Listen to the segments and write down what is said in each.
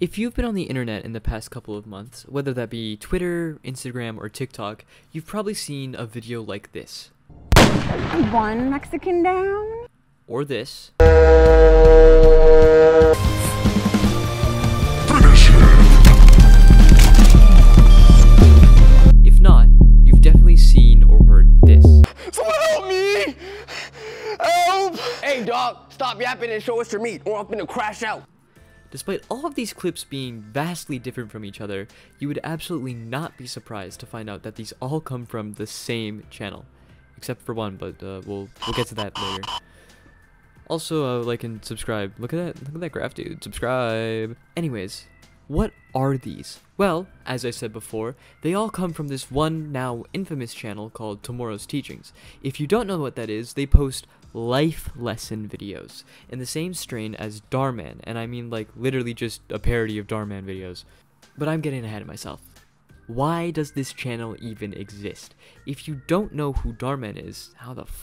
If you've been on the internet in the past couple of months, whether that be Twitter, Instagram, or TikTok, you've probably seen a video like this. One Mexican down. Or this. If not, you've definitely seen or heard this. Someone help me! Help! Hey dog, stop yapping and show us your meat, or I'm gonna crash out. Despite all of these clips being vastly different from each other, you would absolutely not be surprised to find out that these all come from the same channel. Except for one, but we'll get to that later. Also, like and subscribe. Look at that graph, dude. Subscribe. Anyways, what are these? Well, as I said before, they all come from this one now infamous channel called Tomorrow's Teachings. If you don't know what that is, they post life lesson videos in the same strain as Dhar Mann, and I mean like literally just a parody of Dhar Mann videos. But I'm getting ahead of myself. Why does this channel even exist? If you don't know who Dhar Mann is, how the f***?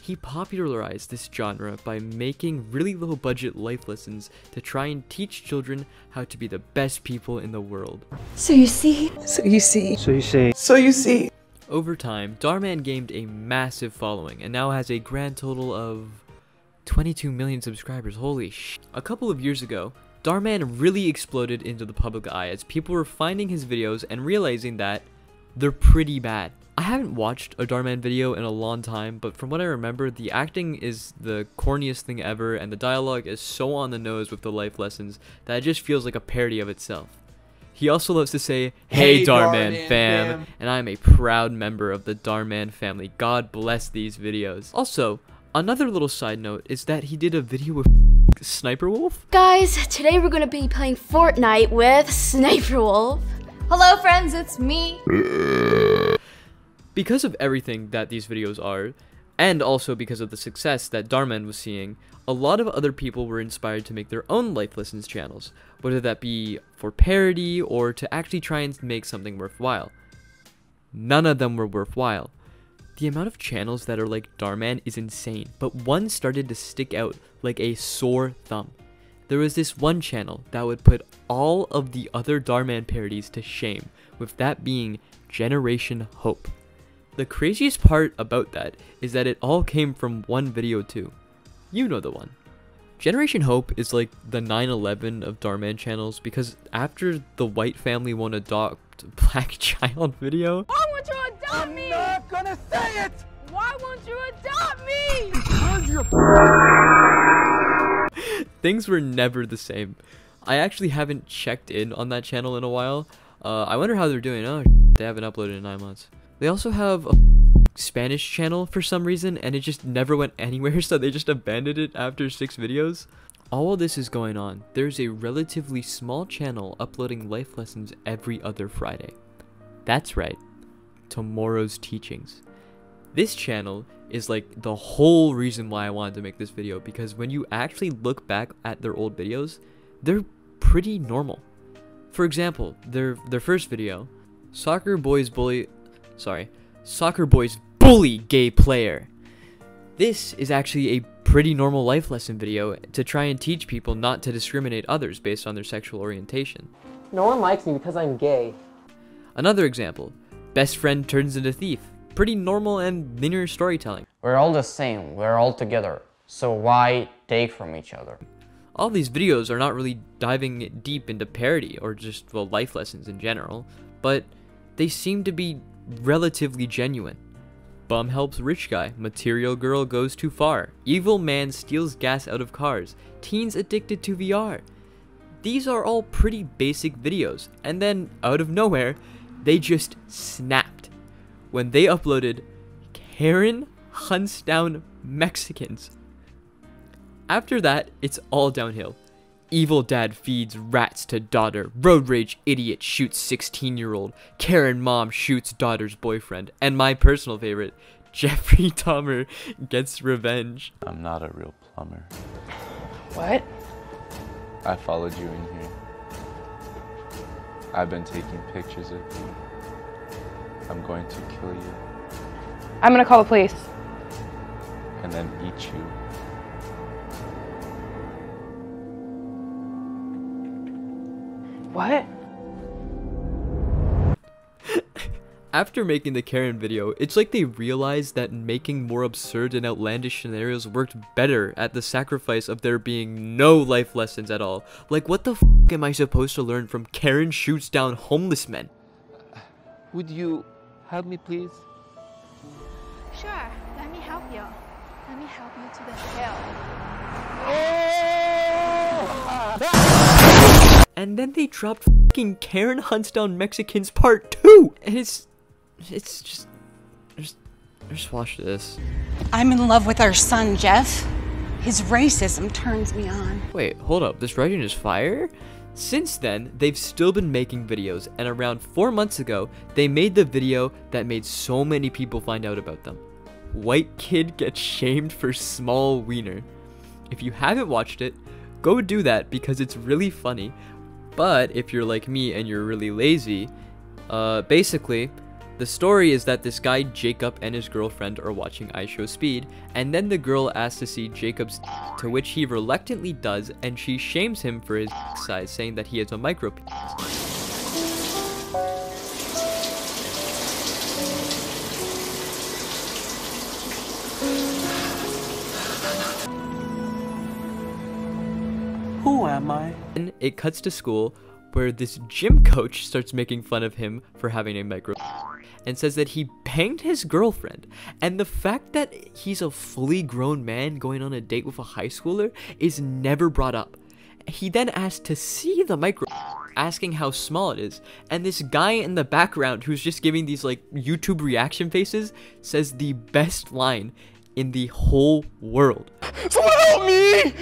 He popularized this genre by making really low budget life lessons to try and teach children how to be the best people in the world. So you see. Over time, Dhar Mann gained a massive following and now has a grand total of 22 million subscribers. Holy sh! A couple of years ago, Dhar Mann really exploded into the public eye as people were finding his videos and realizing that they're pretty bad. I haven't watched a Dhar Mann video in a long time, but from what I remember, the acting is the corniest thing ever and the dialogue is so on the nose with the life lessons that it just feels like a parody of itself. He also loves to say, "Hey Dhar Mann fam," and I'm a proud member of the Dhar Mann family. God bless these videos. Also, another little side note is that he did a video with Sniper Wolf. Guys, today we're gonna be playing Fortnite with Sniper Wolf. Hello friends, it's me. Because of everything that these videos are, and also because of the success that Dhar Mann was seeing, a lot of other people were inspired to make their own life lessons channels, whether that be for parody or to actually try and make something worthwhile. None of them were worthwhile. The amount of channels that are like Dhar Mann is insane, but one started to stick out like a sore thumb. There was this one channel that would put all of the other Dhar Mann parodies to shame, with that being Generation Hope. The craziest part about that is that it all came from one video too. You know the one. Generation Hope is like the 9/11 of Dhar Mann channels because after the white family won't adopt black child video, Why won't you adopt me? I'm not gonna say it! Why won't you adopt me? things were never the same. I actually haven't checked in on that channel in a while. I wonder how they're doing. Oh, they haven't uploaded in 9 months. They also have a Spanish channel for some reason, and it just never went anywhere, so they just abandoned it after 6 videos. All of this is going on, there's a relatively small channel uploading life lessons every other Friday. That's right, Tomorrow's Teachings. This channel is like the whole reason why I wanted to make this video, because when you actually look back at their old videos, they're pretty normal. For example, their first video, Soccer Boys Bully Gay Player. This is actually a pretty normal life lesson video to try and teach people not to discriminate others based on their sexual orientation. No one likes me because I'm gay. Another example, Best Friend Turns into Thief. Pretty normal and linear storytelling. We're all the same, we're all together, so why take from each other? All these videos are not really diving deep into parody or just, well, life lessons in general, but they seem to be relatively genuine. Bum helps rich guy, material girl goes too far, evil man steals gas out of cars, teens addicted to VR. These are all pretty basic videos, and then out of nowhere, they just snapped when they uploaded Karen Hunts Down Mexicans. After that, it's all downhill. Evil dad feeds rats to daughter. Road rage idiot shoots 16-year-old. Karen mom shoots daughter's boyfriend. And my personal favorite, Jeffrey Dahmer gets revenge. I'm not a real plumber. What? I followed you in here. I've been taking pictures of you. I'm going to kill you I'm gonna call the police. and then eat you. What? After making the Karen video, it's like they realized that making more absurd and outlandish scenarios worked better at the sacrifice of there being no life lessons at all. Like, what the f am I supposed to learn from Karen shoots down homeless men? Would you help me, please? Sure, let me help you. Let me help you to the hill. And then they dropped fucking Karen hunts down Mexicans part 2! And it's just watch this. I'm in love with our son, Jeff. His racism turns me on. Wait, hold up, this writing is fire? Since then, they've still been making videos, and around 4 months ago, they made the video that made so many people find out about them. White kid gets shamed for small wiener. If you haven't watched it, go do that because it's really funny. But if you're like me and you're really lazy, basically, the story is that this guy Jacob and his girlfriend are watching I Show Speed, and then the girl asks to see Jacob's to which he reluctantly does, and she shames him for his size, saying that he has a micro penis. Who am I? Then it cuts to school, where this gym coach starts making fun of him for having a micro and says that he banged his girlfriend, and the fact that he's a fully grown man going on a date with a high schooler is never brought up. He then asked to see the micro, asking how small it is, and this guy in the background who's just giving these like YouTube reaction faces says the best line in the whole world. Someone help me!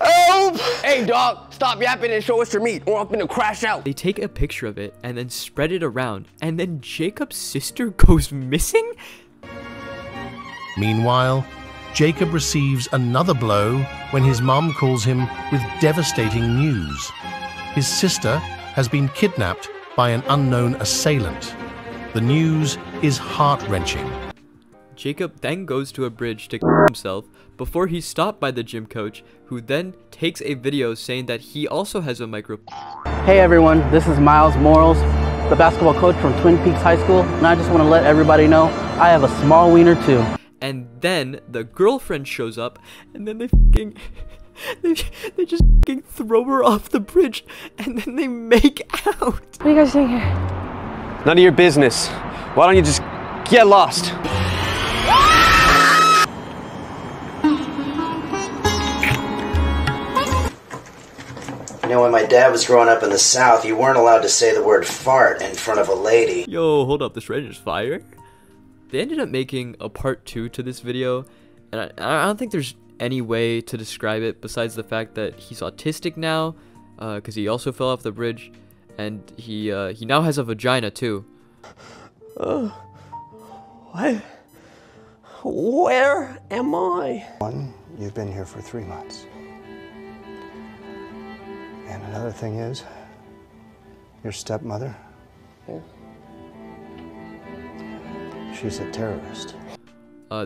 Help! Hey, dog, stop yapping and show us your meat, or I'm gonna crash out. They take a picture of it and then spread it around, and then Jacob's sister goes missing? Meanwhile, Jacob receives another blow when his mum calls him with devastating news. His sister has been kidnapped by an unknown assailant. The news is heart-wrenching. Jacob then goes to a bridge to kill himself before he's stopped by the gym coach, who then takes a video saying that he also has a micro. Hey everyone, this is Miles Morals, the basketball coach from Twin Peaks High School, and I just want to let everybody know I have a small wiener too. And then the girlfriend shows up, and then they just fucking throw her off the bridge, and then they make out. What are you guys doing here? None of your business. Why don't you just get lost? You know, when my dad was growing up in the South, you weren't allowed to say the word fart in front of a lady. Yo, hold up, this writing is fire. They ended up making a part 2 to this video, and I don't think there's any way to describe it besides the fact that he's autistic now, because he also fell off the bridge, and he now has a vagina too. What? Where am I? One, you've been here for 3 months. And another thing is, your stepmother, she's a terrorist.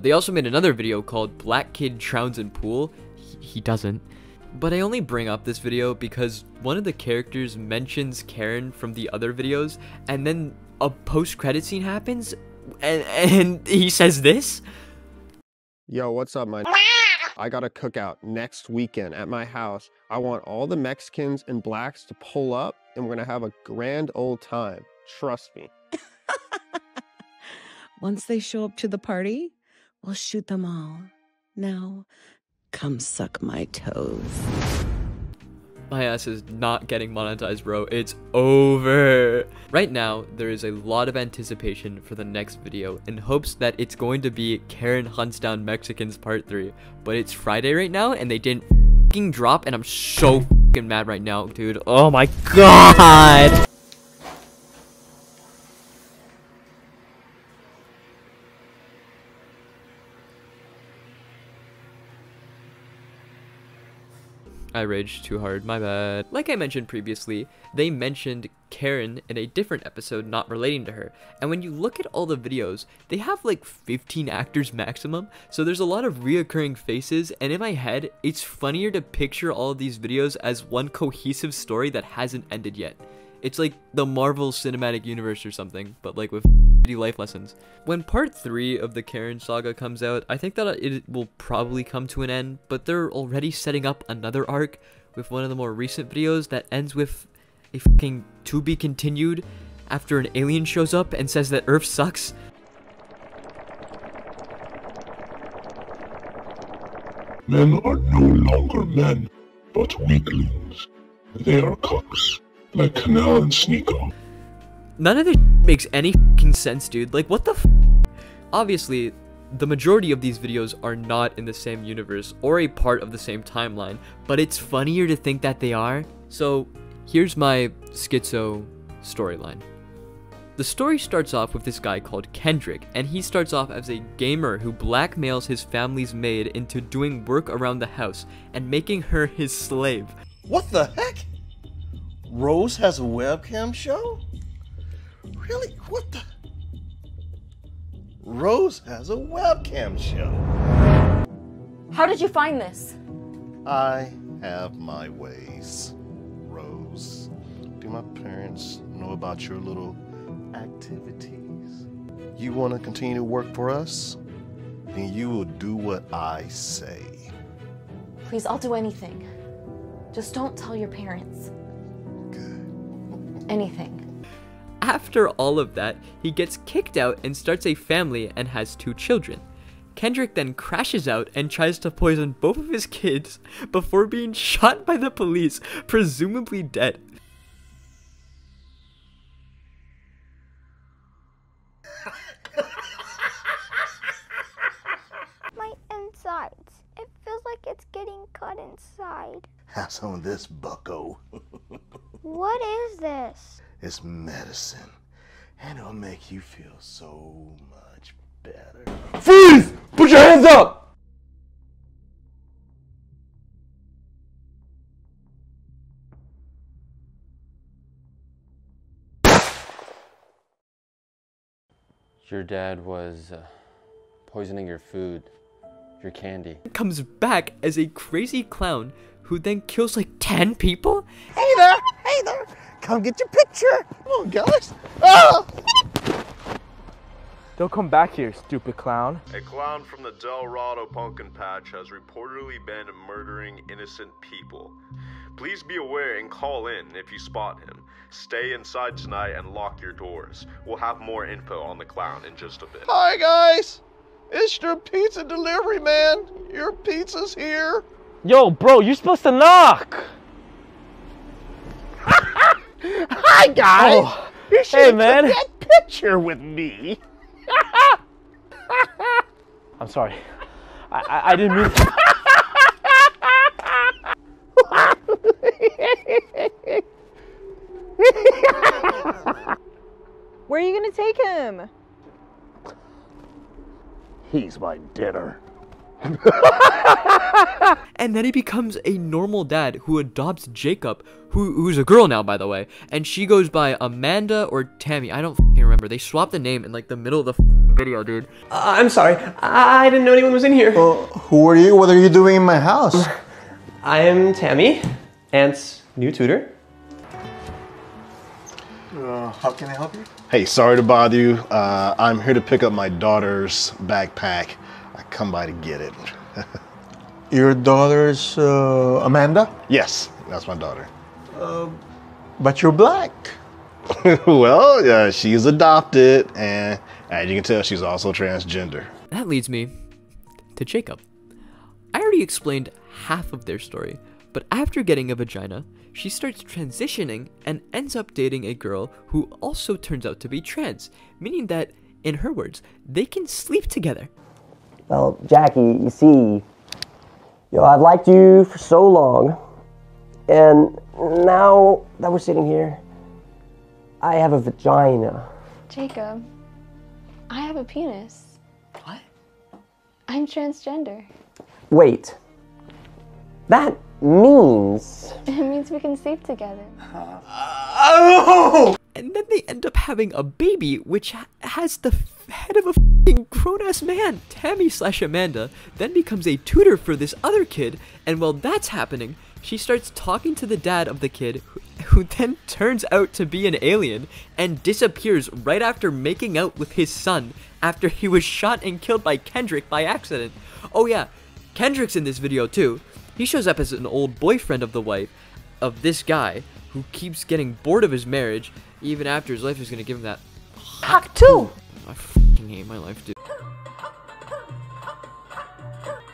They also made another video called Black Kid Drowns in Pool. He doesn't. But I only bring up this video because one of the characters mentions Karen from the other videos, and then a post-credit scene happens, and he says this. Yo, what's up, man? I got a cookout next weekend at my house. I want all the Mexicans and blacks to pull up, and we're gonna have a grand old time. Trust me. Once they show up to the party, we'll shoot them all. Now, come suck my toes. My ass is not getting monetized, bro. It's over. Right now, there is a lot of anticipation for the next video in hopes that it's going to be Karen Hunts Down Mexicans Part 3. But it's Friday right now, and they didn't f***ing drop, and I'm so f***ing mad right now, dude. Oh my god! raged too hard, my bad. Like I mentioned previously, they mentioned Karen in a different episode not relating to her. And when you look at all the videos, they have like 15 actors maximum. So there's a lot of reoccurring faces, and in my head, it's funnier to picture all of these videos as one cohesive story that hasn't ended yet. It's like the Marvel Cinematic Universe or something, but like with life lessons. When part 3 of the Karen saga comes out, I think that it will probably come to an end, but they're already setting up another arc with one of the more recent videos that ends with a fucking to be continued after an alien shows up and says that Earth sucks. Men are no longer men, but weaklings. They are cocks, like Canal and Sneeko. None of this makes any fucking sense, dude. Like, what the f? Obviously, the majority of these videos are not in the same universe or a part of the same timeline, but it's funnier to think that they are. So, here's my schizo storyline. The story starts off with this guy called Kendrick, and he starts off as a gamer who blackmails his family's maid into doing work around the house and making her his slave. What the heck? Rose has a webcam show? Really? What the? Rose has a webcam show. How did you find this? I have my ways, Rose. Do my parents know about your little activities? You want to continue to work for us? Then you will do what I say. Please, I'll do anything. Just don't tell your parents. Good. Anything. After all of that, he gets kicked out and starts a family and has 2 children. Kendrick then crashes out and tries to poison both of his kids before being shot by the police, presumably dead. My insides. It feels like it's getting cut inside. Have some of this, bucko. What is this? It's medicine, and it'll make you feel so much better. Freeze! Put your hands up! Your dad was poisoning your food, your candy. Comes back as a crazy clown who then kills like 10 people? Hey there! Hey there! Come get your picture! Come on, guys! Oh! Don't come back here, stupid clown. A clown from the Delrado Pumpkin Patch has reportedly been murdering innocent people. Please be aware and call in if you spot him. Stay inside tonight and lock your doors. We'll have more info on the clown in just a bit. Hi, guys! It's your pizza delivery man. Your pizza's here. Yo, bro, you're supposed to knock! Hi, guys! Oh, you should hey, have man. took that picture with me. I'm sorry. I didn't mean Where are you gonna take him? He's my dinner. And then he becomes a normal dad who adopts Jacob, who's a girl now, by the way, and she goes by Amanda or Tammy. I don't f***ing remember. They swapped the name in like the middle of the video, dude. I'm sorry. I didn't know anyone was in here. Who are you? What are you doing in my house? I am Tammy, Aunt's new tutor. How can I help you? Hey, sorry to bother you. I'm here to pick up my daughter's backpack. I come by to get it. Your daughter's Amanda? Yes, that's my daughter. But you're black. Well, she's adopted, and as you can tell, she's also transgender. That leads me to Jacob. I already explained half of their story, but after getting a vagina, she starts transitioning and ends up dating a girl who also turns out to be trans, meaning that, in her words, they can sleep together. Well, Jackie, you see, I've liked you for so long, and now that we're sitting here, I have a vagina. Jacob, I have a penis. What? I'm transgender. Wait, that means? It means we can sleep together. Oh! And then they end up having a baby, which has the head of a f***ing grown-ass man. Tammy/Amanda then becomes a tutor for this other kid, and while that's happening, she starts talking to the dad of the kid, who then turns out to be an alien, and disappears right after making out with his son, after he was shot and killed by Kendrick by accident. Oh yeah, Kendrick's in this video too. He shows up as an old boyfriend of the wife of this guy, who keeps getting bored of his marriage, even after his life is gonna give him that Hack too. I f***ing hate my life, dude.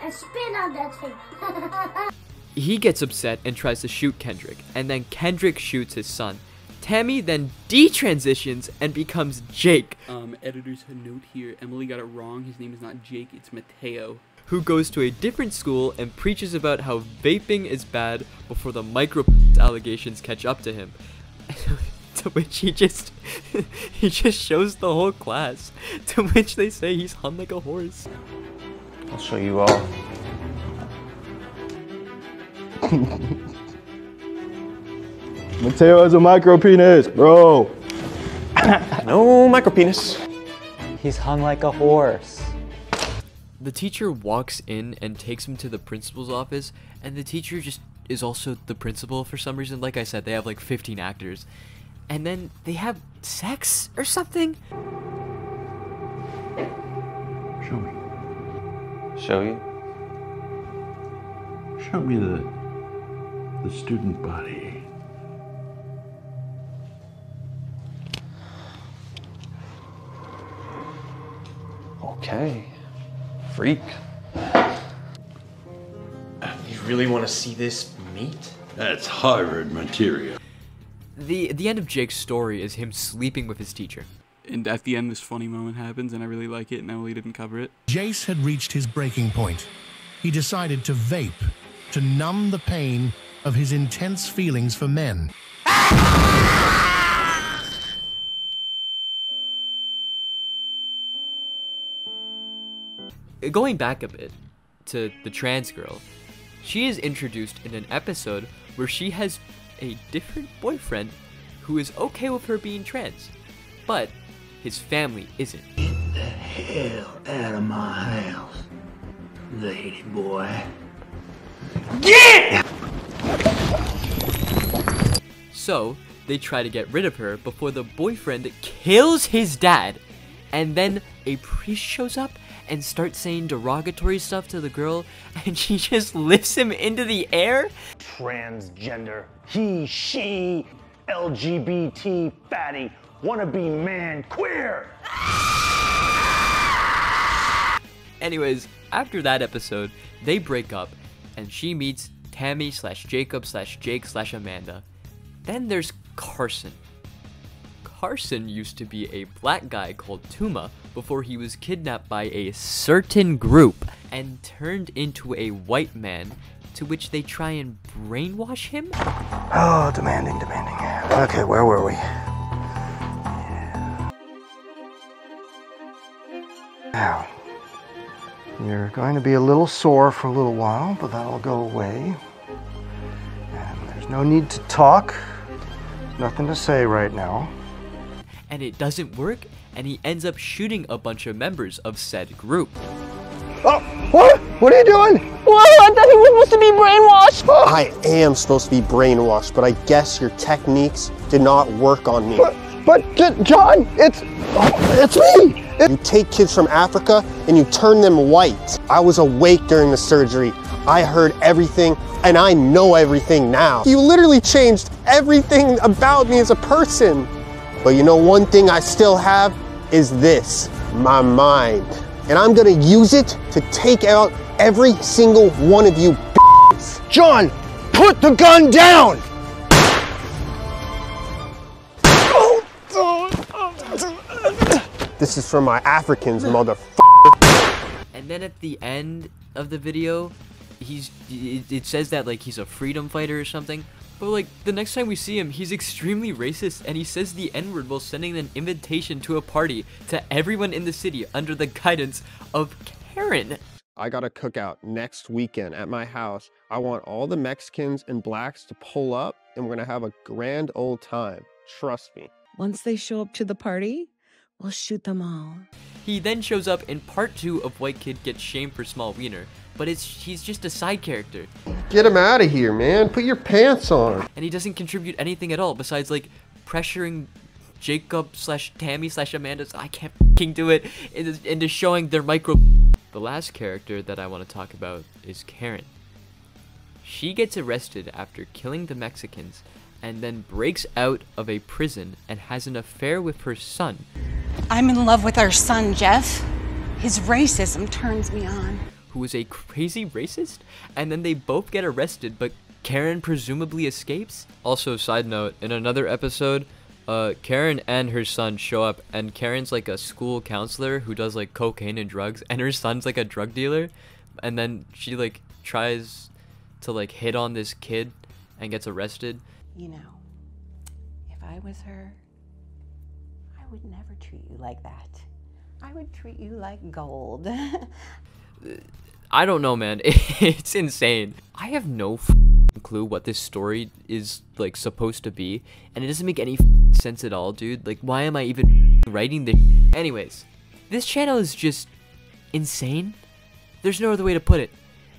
And spin on that thing. He gets upset and tries to shoot Kendrick, and then Kendrick shoots his son. Tammy then detransitions and becomes Jake. Editor's note here, Emily got it wrong. His name is not Jake, it's Mateo. Who goes to a different school and preaches about how vaping is bad before the micro allegations catch up to him. To which he just shows the whole class, to which they say he's hung like a horse. I'll show you all. Mateo has a micro penis, bro. No micro penis. He's hung like a horse. The teacher walks in and takes him to the principal's office, and the teacher just is also the principal for some reason. Like I said, they have like 15 actors. And then they have sex or something? Show me. Show you? Show me the student body. Okay. Freak. You really want to see this meat? That's Harvard material. The end of Jake's story is him sleeping with his teacher. And at the end, this funny moment happens, and I really like it, and Emily didn't cover it. Jace had reached his breaking point. He decided to vape, to numb the pain of his intense feelings for men. Going back a bit to the trans girl, she is introduced in an episode where she has a different boyfriend who is okay with her being trans, but his family isn't. Get the hell out of my house, lady boy. Get! So, they try to get rid of her before the boyfriend kills his dad, and then a priest shows up and starts saying derogatory stuff to the girl, and she just lifts him into the air. Transgender, he, she, LGBT, fatty, wannabe man, queer. Anyways, after that episode, they break up, and she meets Tammy/Jacob/Jake/Amanda. Then there's Carson. Carson used to be a black guy called Tuma before he was kidnapped by a certain group and turned into a white man, to which they try and brainwash him. Oh, demanding. Okay, where were we? Now, you're going to be a little sore for a little while, but that'll go away. And there's no need to talk. There's nothing to say right now. And it doesn't work, and he ends up shooting a bunch of members of said group. Oh, what? What are you doing? What? I thought he was supposed to be brainwashed. Oh. I am supposed to be brainwashed, but I guess your techniques did not work on me. But John, it's me. You take kids from Africa and you turn them white. I was awake during the surgery. I heard everything, and I know everything now. You literally changed everything about me as a person. But you know, one thing I still have is this, my mind. And I'm gonna use it to take out every single one of you b****s. John, put the gun down! This is for my Africans, motherfucker. And then at the end of the video, it says that like he's a freedom fighter or something. But like the next time we see him, he's extremely racist, and he says the N-word while sending an invitation to a party to everyone in the city under the guidance of Karen. I got a cookout next weekend at my house. I want all the Mexicans and blacks to pull up and we're gonna have a grand old time. Trust me. Once they show up to the party, we'll shoot them all. He then shows up in part 2 of White Kid Gets Shamed for Small Wiener, but he's just a side character. Get him out of here, man. Put your pants on. And he doesn't contribute anything at all besides like pressuring Jacob / Tammy / Amanda, I can't f***ing do it, into showing their micro. The last character that I want to talk about is Karen. She gets arrested after killing the Mexicans and then breaks out of a prison and has an affair with her son. I'm in love with our son, Jeff. His racism turns me on. Who is a crazy racist, and then they both get arrested, but Karen presumably escapes. Also, side note, in another episode, Karen and her son show up, and Karen's like a school counselor who does like cocaine and drugs, and her son's like a drug dealer, and then she like tries to like hit on this kid and gets arrested. You know, if I was her, I would never treat you like that. I would treat you like gold. I don't know, man. It's insane. I have no clue what this story is like supposed to be, and it doesn't make any sense at all, dude. Like, why am I even writing this? Anyways, this channel is just insane. There's no other way to put it.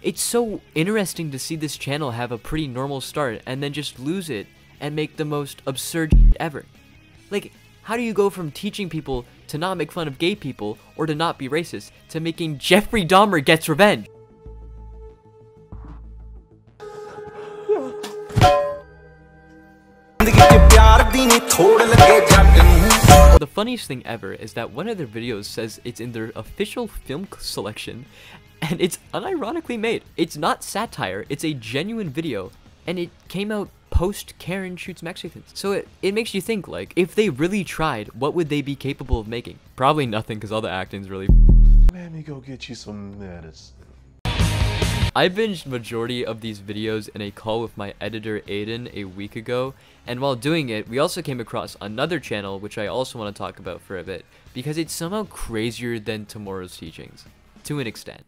It's so interesting to see this channel have a pretty normal start and then just lose it and make the most absurd ever. Like, how do you go from teaching people to not make fun of gay people or to not be racist to making Jeffrey Dahmer gets revenge? The funniest thing ever is that one of their videos says it's in their official film selection, and it's unironically made. It's not satire, it's a genuine video, and it came out post Karen Shoots Mexicans. So it makes you think, like, if they really tried, what would they be capable of making? Probably nothing, because all the acting's really. Let me go get you some medicine. I binged majority of these videos in a call with my editor Aiden a week ago, and while doing it, we also came across another channel which I also want to talk about for a bit, because it's somehow crazier than Tomorrow's Teachings, to an extent.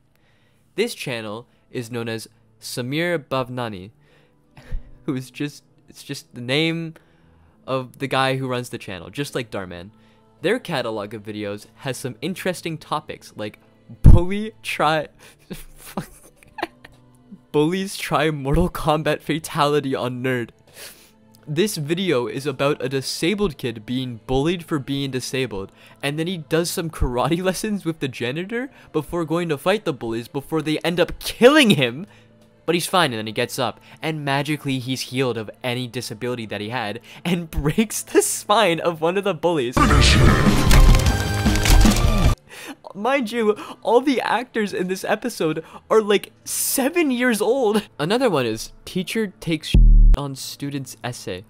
This channel is known as Samir Bhavnani, who is it's just the name of the guy who runs the channel, just like Dhar Mann. Their catalog of videos has some interesting topics like bullies try Mortal Kombat fatality on nerd. This video is about a disabled kid being bullied for being disabled, and then he does some karate lessons with the janitor before going to fight the bullies before they end up killing him. But he's fine, and then he gets up, and magically he's healed of any disability that he had, and breaks the spine of one of the bullies. Mind you, all the actors in this episode are like 7 years old. Another one is teacher takes on student's essay.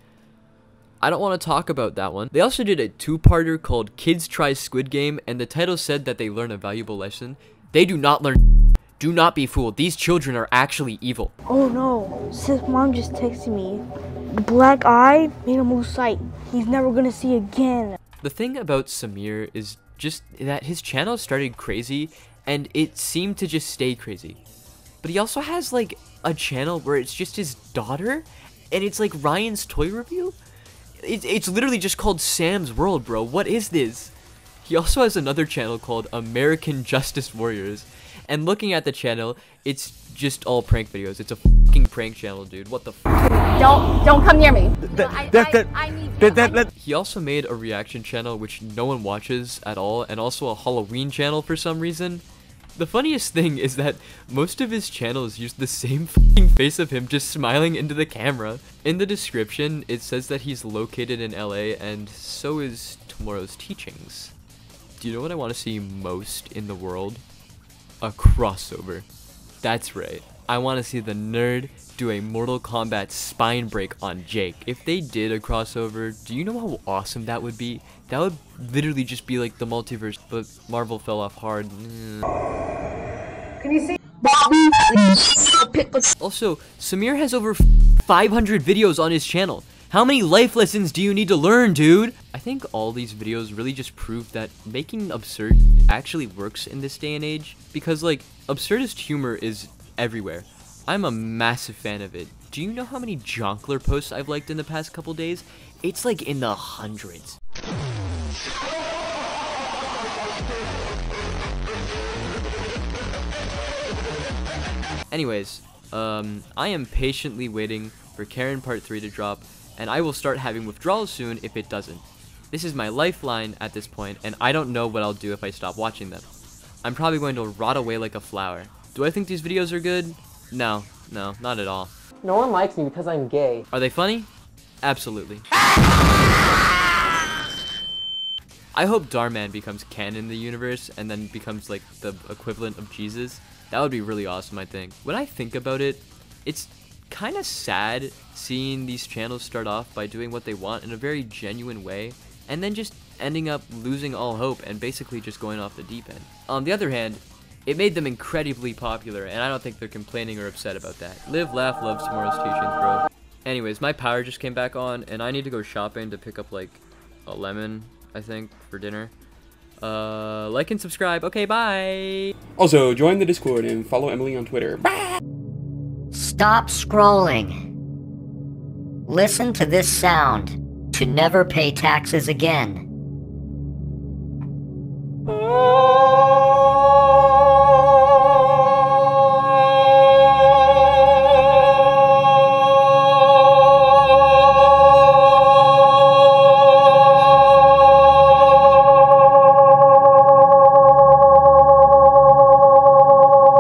I don't want to talk about that one. They also did a two-parter called Kids Try Squid Game, and the title said that they learn a valuable lesson. They do not learn. Do not be fooled. These children are actually evil. Oh no, sis mom just texted me. The black eye made him lose sight. He's never gonna see again. The thing about Samir is just that his channel started crazy and it seemed to just stay crazy. But he also has like a channel where it's just his daughter and it's like Ryan's toy review. It's literally just called Sam's World, bro. What is this? He also has another channel called American Justice Warriors. And looking at the channel, it's just all prank videos. It's a fucking prank channel, dude. What the fuck? Don't come near me. He also made a reaction channel which no one watches at all, and also a Halloween channel for some reason. The funniest thing is that most of his channels use the same fucking face of him just smiling into the camera. In the description, it says that he's located in LA, and so is Tomorrow's Teachings. Do you know what I want to see most in the world? A crossover. That's right. I want to see the nerd do a Mortal Kombat spine break on Jake. If they did a crossover, do you know how awesome that would be? That would literally just be like the multiverse, but Marvel fell off hard. Can you see? Also, Samir has over 500 videos on his channel. How many life lessons do you need to learn, dude? I think all these videos really just prove that making absurd actually works in this day and age, because like absurdist humor is everywhere. I'm a massive fan of it. Do you know how many Jonkler posts I've liked in the past couple days? It's like in the hundreds. Anyways, I am patiently waiting for Karen Part 3 to drop, and I will start having withdrawals soon if it doesn't. This is my lifeline at this point, and I don't know what I'll do if I stop watching them. I'm probably going to rot away like a flower. Do I think these videos are good? No, not at all. No one likes me because I'm gay. Are they funny? Absolutely. I hope Dhar Mann becomes canon in the universe and then becomes like the equivalent of Jesus. That would be really awesome, I think. When I think about it, it's kind of sad seeing these channels start off by doing what they want in a very genuine way and then just ending up losing all hope and basically just going off the deep end. On the other hand, it made them incredibly popular, and I don't think they're complaining or upset about that. Live, laugh, love tomorrow's teachings, bro. Anyways, my power just came back on, and I need to go shopping to pick up, like, a lemon, I think, for dinner. Like and subscribe. Okay, bye! Also, join the Discord and follow Emily on Twitter. Bye! Stop scrolling. Listen to this sound to never pay taxes again.